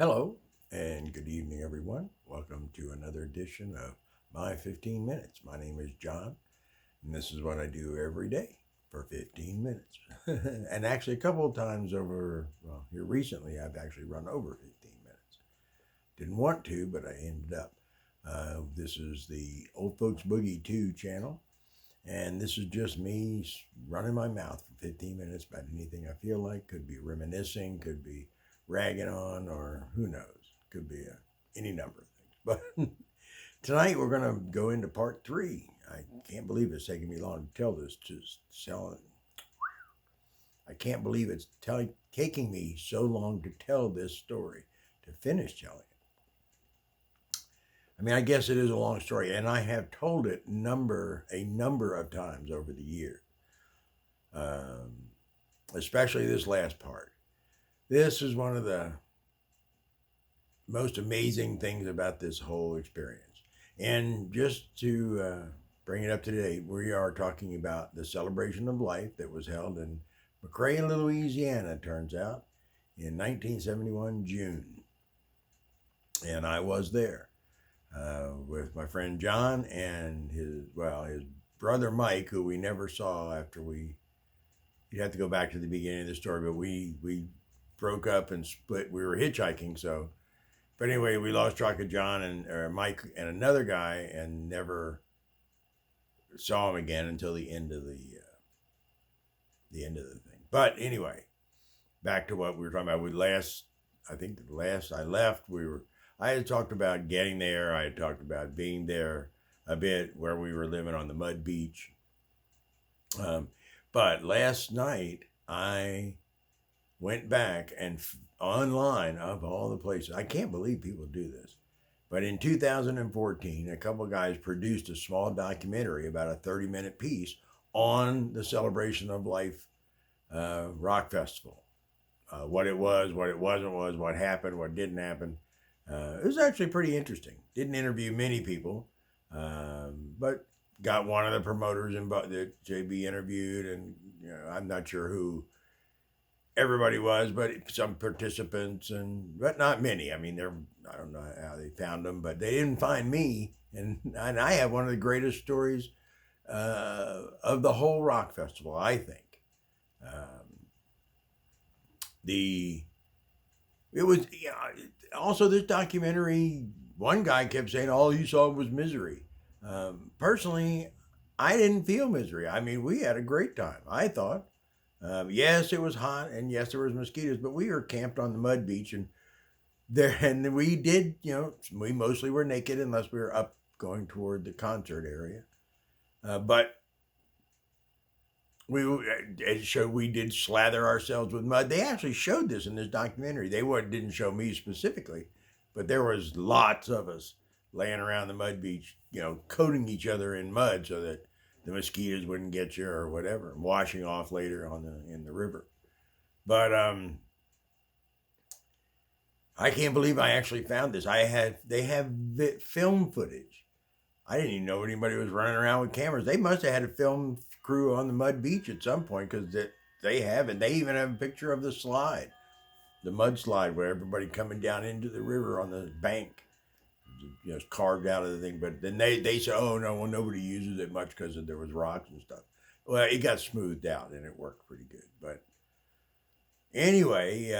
Hello and good evening, everyone. Welcome to another edition of My 15 Minutes. My name is John, and this is what I do every day for 15 minutes. And actually, a couple of times here recently, I've actually run over 15 minutes. Didn't want to, but I ended up. This is the Old Folks Boogie 2 channel, and this is just me running my mouth for 15 minutes about anything I feel like. Could be reminiscing, could be ragging on, or who knows, could be any number of things. But tonight we're going to go into part 3. I can't believe it's taking me long to tell this, I can't believe it's taking me so long to tell this story, to finish telling it. I mean, I guess it is a long story, and I have told it a number of times over the years, especially this last part. This is one of the most amazing things about this whole experience. And just to bring it up to date, we are talking about the celebration of life that was held in McCrea, Louisiana, it turns out, in 1971, June. And I was there with my friend John and his brother Mike, who we never saw after you'd have to go back to the beginning of the story, but we broke up and split. We were hitchhiking, but anyway, we lost track of John and Mike and another guy, and never saw him again until the end of the thing. But anyway, back to what we were talking about. I think the last I left, I had talked about getting there. I had talked about being there a bit, where we were living on the mud beach. But last night I went back and online, of all the places, I can't believe people do this, but in 2014, a couple of guys produced a small documentary, about a 30-minute piece, on the Celebration of Life rock festival. What it was, what it wasn't, what happened, what didn't happen. It was actually pretty interesting. Didn't interview many people, but got one of the promoters that JB interviewed, and I'm not sure who everybody was, but some participants, but not many. I mean, I don't know how they found them, but they didn't find me. And I have one of the greatest stories of the whole rock festival, I think. It was also this documentary. One guy kept saying all you saw was misery. Personally, I didn't feel misery. I mean, we had a great time, I thought. Yes, it was hot, and yes, there was mosquitoes, but we were camped on the mud beach, and we did, we mostly were naked unless we were up going toward the concert area. But we did slather ourselves with mud. They actually showed this in this documentary. They didn't show me specifically, but there was lots of us laying around the mud beach, coating each other in mud so that the mosquitoes wouldn't get you or whatever, washing off later in the river. But I can't believe I actually found this. They have film footage. I didn't even know anybody was running around with cameras. They must have had a film crew on the mud beach at some point, because they have it. They even have a picture of the slide, the mud slide, where everybody coming down into the river on the bank. It's carved out of the thing, but then they said, oh no, well, nobody uses it much because there was rocks and stuff. Well, it got smoothed out and it worked pretty good. But anyway,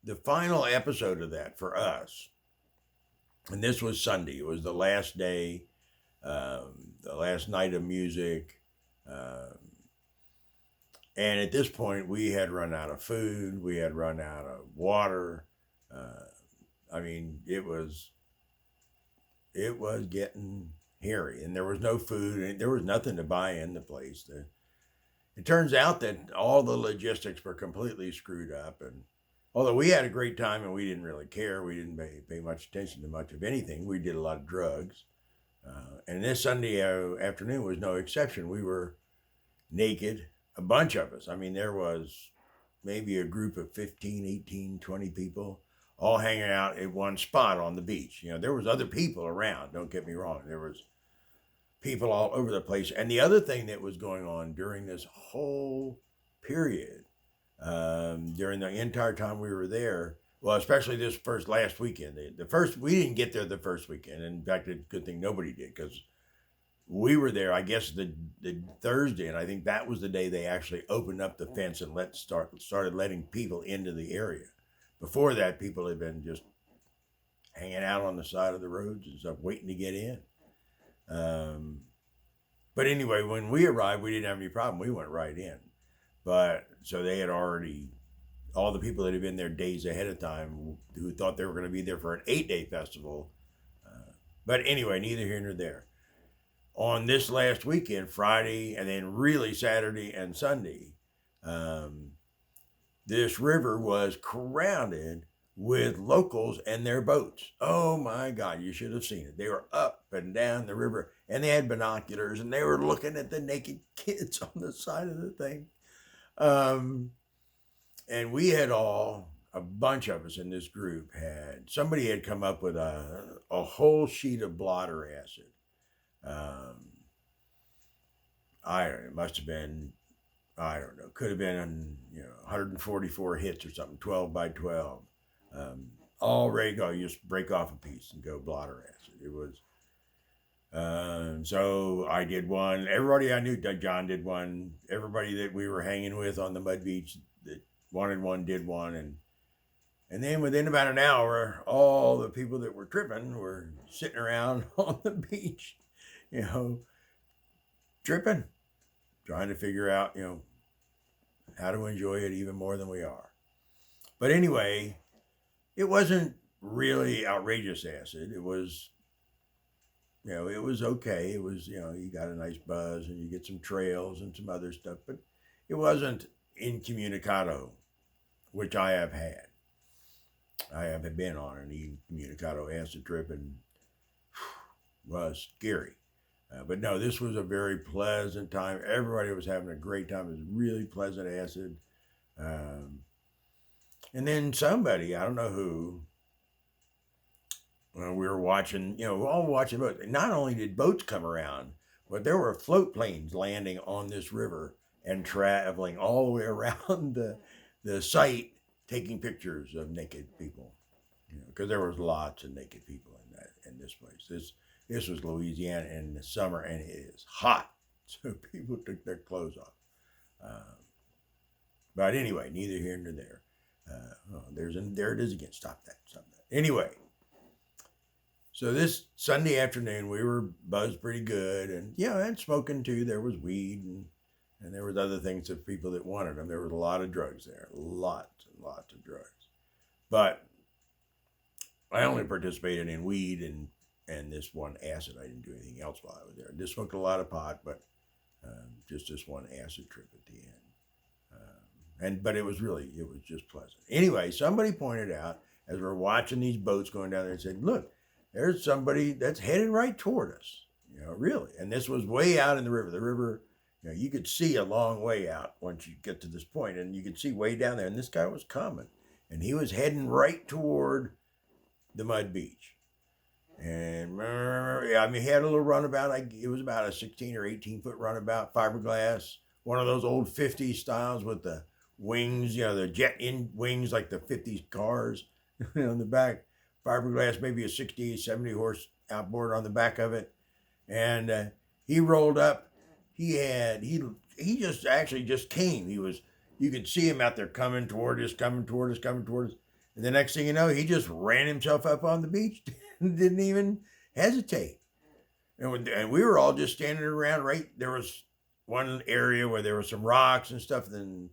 the final episode of that for us, and this was Sunday, it was the last day, the last night of music, and at this point we had run out of food, we had run out of water. I mean, it was getting hairy, and there was no food, and there was nothing to buy in the place. It turns out that all the logistics were completely screwed up, and although we had a great time and we didn't really care, we didn't pay much attention to much of anything. We did a lot of drugs, and this Sunday afternoon was no exception. We were naked, a bunch of us. I mean, there was maybe a group of 15, 18, 20 people, all hanging out at one spot on the beach. There was other people around, don't get me wrong. There was people all over the place. And the other thing that was going on during this whole period, during the entire time we were there, Well, especially this last weekend. The first, we didn't get there the first weekend. In fact, it's a good thing nobody did, because we were there, I guess, the Thursday, and I think that was the day they actually opened up the fence and started letting people into the area. Before that, people had been just hanging out on the side of the roads and stuff, waiting to get in. But anyway, when we arrived, we didn't have any problem. We went right in. But so they had already, all the people that had been there days ahead of time, who thought they were going to be there for an 8-day festival. But anyway, neither here nor there. On this last weekend, Friday, and then really Saturday and Sunday, this river was crowded with locals and their boats. Oh my God, you should have seen it. They were up and down the river, and they had binoculars, and they were looking at the naked kids on the side of the thing. And we had a bunch of us in this group somebody had come up with a whole sheet of blotter acid. I don't know, it must have been, I don't know, could have been 144 hits or something, 12 by 12. All ready to go. You just break off a piece and go blotter acid. It was, so I did one. Everybody I knew, John did one. Everybody that we were hanging with on the mud beach that wanted one did one. And then within about an hour, all the people that were tripping were sitting around on the beach, tripping, trying to figure out, how to enjoy it even more than we are. But anyway, it wasn't really outrageous acid. It was, it was okay. It was, you got a nice buzz and you get some trails and some other stuff, but it wasn't incommunicado, which I have had. I have been on an incommunicado acid trip and was scary. But no, this was a very pleasant time. Everybody was having a great time. It was really pleasant acid. And then somebody, I don't know who, we were watching, all watching boats. Not only did boats come around, but there were float planes landing on this river and traveling all the way around the site, taking pictures of naked people. Because there was lots of naked people in this place. This was Louisiana in the summer, and it is hot, so people took their clothes off. But anyway, neither here nor there. There it is again. Stop that. Anyway, so this Sunday afternoon, we were buzzed pretty good, and and smoking too. There was weed, and there was other things of people that wanted them. There was a lot of drugs there, lots and lots of drugs. But I only participated in weed and this one acid. I didn't do anything else while I was there. I just smoked a lot of pot, but just this one acid trip at the end. But it was just pleasant. Anyway, somebody pointed out as we're watching these boats going down there and said, "Look, there's somebody that's headed right toward us." Really. And this was way out in the river. The river, you could see a long way out once you get to this point, and you could see way down there. And this guy was coming, and he was heading right toward the mud beach. And he had a little runabout. It was about a 16 or 18 foot runabout, fiberglass, one of those old 50s styles with the wings, the jet wings like the 50s cars on the back, fiberglass, maybe a 60, 70 horse outboard on the back of it. And he rolled up. He just came. You could see him out there coming toward us. And the next thing you know, he just ran himself up on the beach and didn't even hesitate. And we were all just standing around there was one area where there were some rocks and stuff, and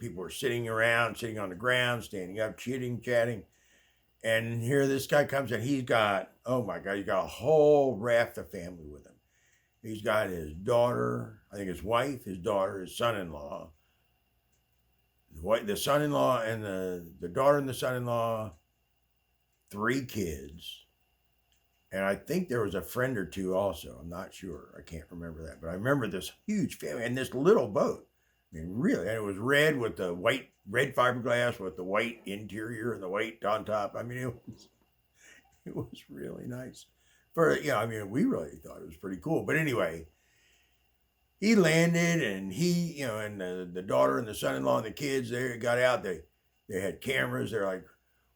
people were sitting around, sitting on the ground, standing up, chatting. And here this guy comes, and he's got a whole raft of family with him. He's got his daughter, I think his wife, his daughter, his son-in-law, the son-in-law and the daughter and the son-in-law, 3 kids. And I think there was a friend or 2 also. I'm not sure. I can't remember that. But I remember this huge family and this little boat. I mean, really. And it was red with the red fiberglass with the white interior and the white on top. I mean, it was really nice. We really thought it was pretty cool. But anyway, he landed, and and the daughter and the son-in-law and the kids, they got out. They had cameras. They're like,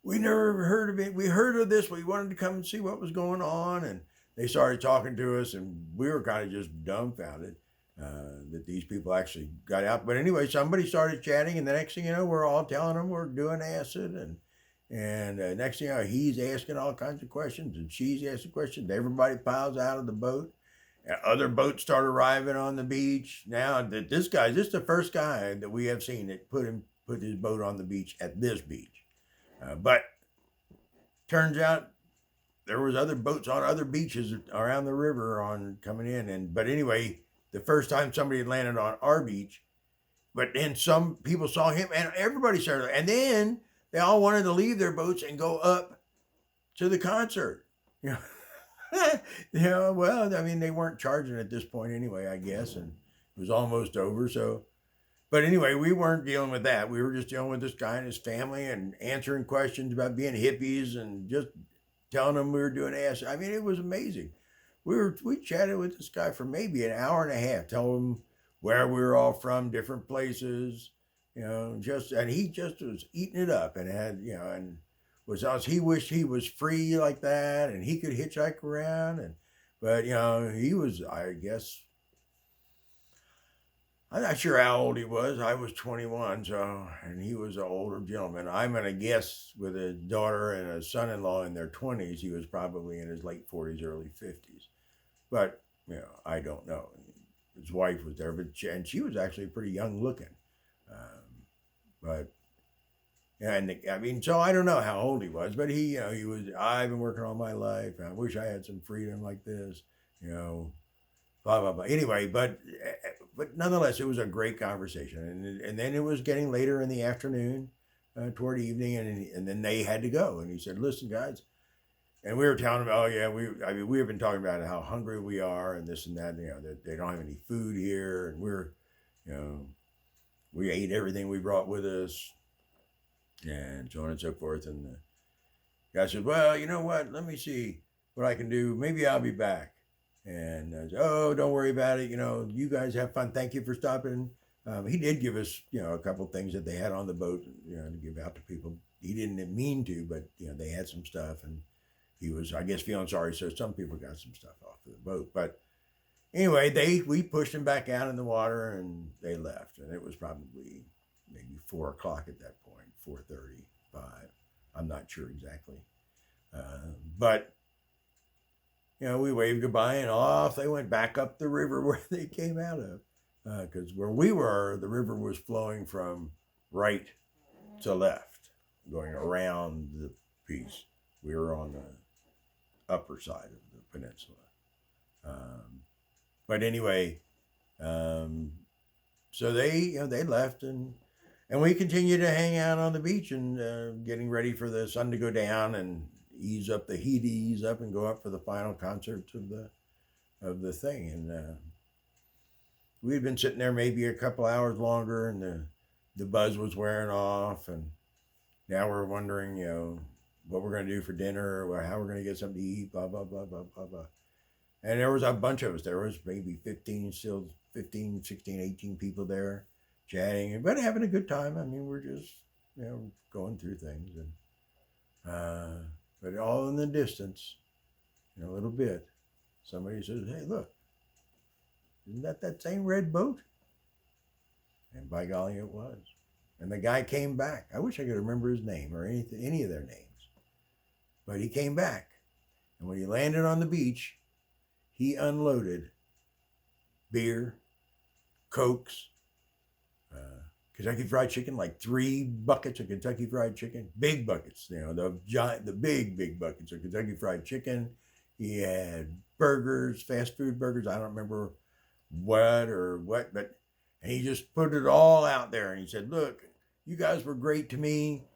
we never heard of it. We heard of this. We wanted to come and see what was going on. And they started talking to us, and we were kind of just dumbfounded that these people actually got out. But anyway, somebody started chatting, and the next thing you know, we're all telling them we're doing acid. And next thing you know, he's asking all kinds of questions, and she's asking questions. Everybody piles out of the boat. Other boats start arriving on the beach. Now that this is the first guy that we have seen that put his boat on the beach at this beach. But turns out there was other boats on other beaches around the river on coming in. But anyway, the first time somebody had landed on our beach, but then some people saw him, and everybody started. And then they all wanted to leave their boats and go up to the concert. You know. Well, I mean, they weren't charging at this point anyway, I guess, and it was almost over. So, but anyway, we weren't dealing with that. We were just dealing with this guy and his family and answering questions about being hippies and just telling them we were doing acid. I mean, it was amazing. We chatted with this guy for maybe an hour and a half, telling him where we were all from, different places, and he just was eating it up and had, and was us. He wished he was free like that and he could hitchhike around. But he was, I guess, I'm not sure how old he was. I was 21, and he was an older gentleman. I'm going to guess with a daughter and a son-in-law in their 20s, he was probably in his late 40s, early 50s. But, I don't know. His wife was there, and she was actually pretty young looking. So I don't know how old he was, but he was, I've been working all my life. I wish I had some freedom like this, blah, blah, blah. Anyway, but nonetheless, it was a great conversation. And then it was getting later in the afternoon, toward evening, and then they had to go. And he said, listen, guys. And we were telling him, oh, yeah, we have been talking about how hungry we are and this and that, that they don't have any food here. And we ate everything we brought with us. And so on and so forth. And the guy said, well, you know what? Let me see what I can do. Maybe I'll be back. And I said, oh, don't worry about it. You guys have fun. Thank you for stopping. He did give us, a couple of things that they had on the boat, to give out to people. He didn't mean to, but, they had some stuff. And he was, I guess, feeling sorry. So some people got some stuff off of the boat. But anyway, we pushed them back out in the water and they left. And it was probably maybe 4 o'clock at that point. 4:35. I'm not sure exactly. But, we waved goodbye and off they went back up the river where they came out of. Because where we were, the river was flowing from right to left, going around the piece. We were on the upper side of the peninsula. But anyway, so they left and we continued to hang out on the beach and getting ready for the sun to go down and ease up and go up for the final concerts of the thing. And we had been sitting there maybe a couple hours longer, and the buzz was wearing off. And now we're wondering, what we're going to do for dinner, or how we're going to get something to eat, blah, blah, blah, blah, blah, blah. And there was a bunch of us. There was maybe 15, 16, 18 people there, chatting, but having a good time. I mean, we're just, going through things. And but all in the distance, in a little bit, somebody says, hey, look, isn't that same red boat? And by golly, it was. And the guy came back. I wish I could remember his name or any of their names. But he came back. And when he landed on the beach, he unloaded beer, Cokes, Kentucky Fried Chicken, like 3 buckets of Kentucky Fried Chicken, big buckets, the big buckets of Kentucky Fried Chicken. He had burgers, fast food burgers. I don't remember what, but and he just put it all out there. And he said, look, you guys were great to me.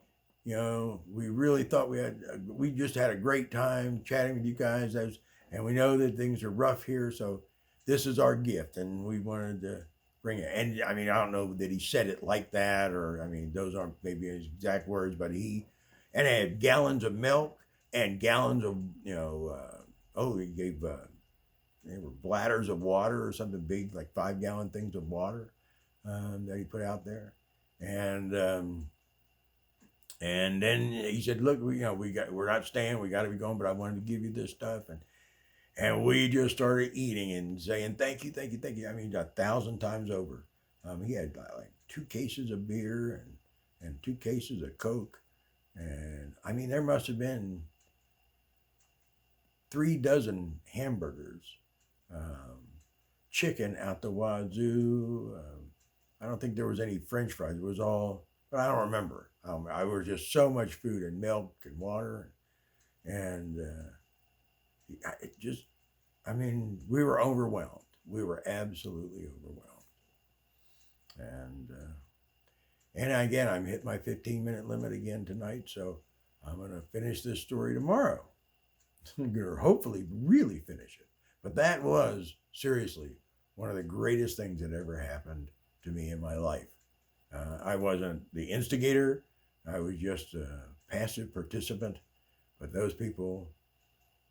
We really thought we just had a great time chatting with you guys. And we know that things are rough here. So this is our gift. And we wanted to bring it. And I mean, I don't know that he said it like that, or, I mean, those aren't maybe his exact words, but he had gallons of milk and gallons of, he gave, they were bladders of water or something big, like 5-gallon things of water that he put out there. And And then he said, "Look, we're not staying. We got to be going, but I wanted to give you this stuff." And we just started eating and saying, "Thank you, thank you, thank you." I mean, 1,000 times over. He had like 2 cases of beer and 2 cases of Coke. And I mean, there must have been 3 dozen hamburgers, um, chicken out the wazoo. I don't think there was any French fries. It was all, but I don't remember. I was just so much food and milk and water, and it just, I mean, we were overwhelmed. We were absolutely overwhelmed. And again, I'm hit my 15-minute limit again tonight, so I'm gonna finish this story tomorrow. I'm gonna hopefully really finish it. But that was seriously one of the greatest things that ever happened to me in my life. I wasn't the instigator. I was just a passive participant. But those people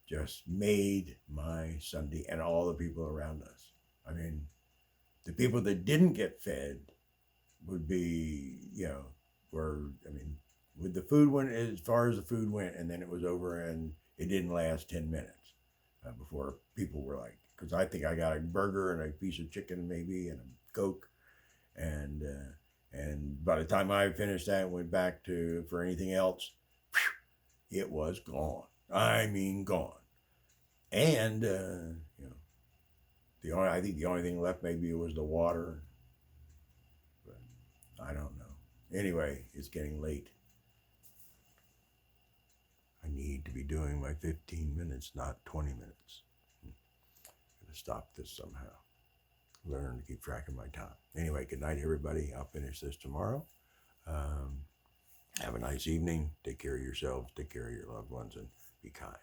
just made my Sunday and all the people around us. I mean, the people that didn't get fed would be, I mean, with the food went as far as the food went, and then it was over, and it didn't last 10 minutes before people were like, because I think I got a burger and a piece of chicken maybe and a Coke, and by the time I finished that and went back to for anything else, it was gone. I mean, gone. And I think the only thing left maybe was the water, but I don't know. Anyway, it's getting late. I need to be doing my 15 minutes, not 20 minutes. Gotta stop this somehow. Learn to keep track of my time. Anyway, good night, everybody. I'll finish this tomorrow. Have a nice evening. Take care of yourselves. Take care of your loved ones, and be kind.